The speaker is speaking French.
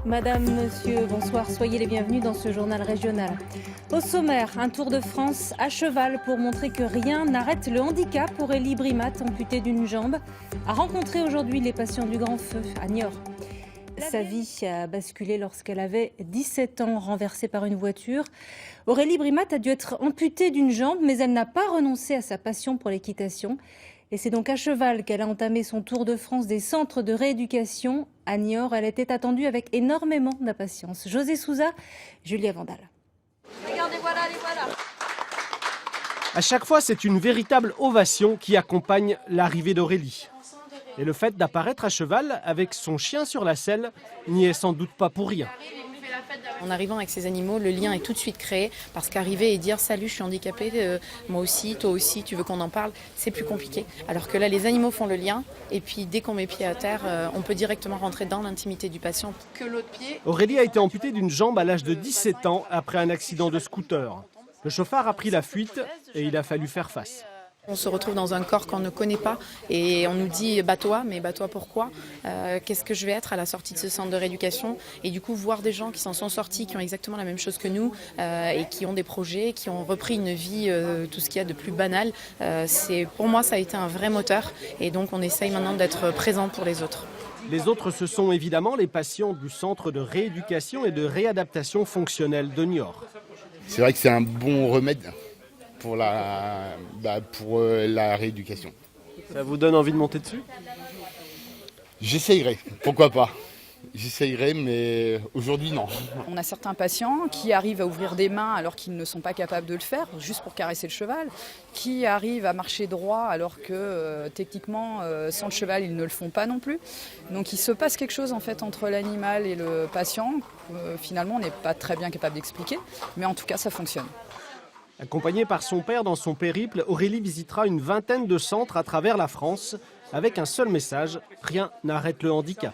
Madame, monsieur, bonsoir, soyez les bienvenus dans ce journal régional. Au sommaire, un tour de France à cheval pour montrer que rien n'arrête le handicap. Aurélie Brimat, amputée d'une jambe, a rencontré aujourd'hui les patients du Grand Feu à Niort. Sa vie a basculé lorsqu'elle avait 17 ans, renversée par une voiture. Aurélie Brimat a dû être amputée d'une jambe, mais elle n'a pas renoncé à sa passion pour l'équitation. Et c'est donc à cheval qu'elle a entamé son tour de France des centres de rééducation. À Niort, elle était attendue avec énormément d'impatience. José Souza, Julia Vandal. Regardez, voilà, les voilà. À chaque fois, c'est une véritable ovation qui accompagne l'arrivée d'Aurélie. Et le fait d'apparaître à cheval avec son chien sur la selle n'y est sans doute pas pour rien. En arrivant avec ces animaux, le lien est tout de suite créé parce qu'arriver et dire « Salut, je suis handicapée, moi aussi, toi aussi, tu veux qu'on en parle ?» c'est plus compliqué. Alors que là, les animaux font le lien et puis dès qu'on met pied à terre, on peut directement rentrer dans l'intimité du patient. Que l'autre pied. Aurélie a été amputée d'une jambe à l'âge de 17 ans après un accident de scooter. Le chauffard a pris la fuite et il a fallu faire face. On se retrouve dans un corps qu'on ne connaît pas et on nous dit « Bats-toi », mais bats-toi pourquoi ? Qu'est-ce que je vais être à la sortie de ce centre de rééducation ? Et du coup, voir des gens qui s'en sont sortis, qui ont exactement la même chose que nous et qui ont des projets, qui ont repris une vie, tout ce qu'il y a de plus banal, pour moi, ça a été un vrai moteur. Et donc, on essaye maintenant d'être présent pour les autres. Les autres, ce sont évidemment les patients du centre de rééducation et de réadaptation fonctionnelle de Niort. C'est vrai que c'est un bon remède pour la rééducation. Ça vous donne envie de monter dessus ? J'essayerai, pourquoi pas. J'essayerai, mais aujourd'hui non. On a certains patients qui arrivent à ouvrir des mains alors qu'ils ne sont pas capables de le faire, juste pour caresser le cheval, qui arrivent à marcher droit alors que techniquement, sans le cheval, ils ne le font pas non plus. Donc il se passe quelque chose en fait entre l'animal et le patient. Finalement, on n'est pas très bien capable d'expliquer, mais en tout cas, ça fonctionne. Accompagnée par son père dans son périple, Aurélie visitera une vingtaine de centres à travers la France avec un seul message, rien n'arrête le handicap.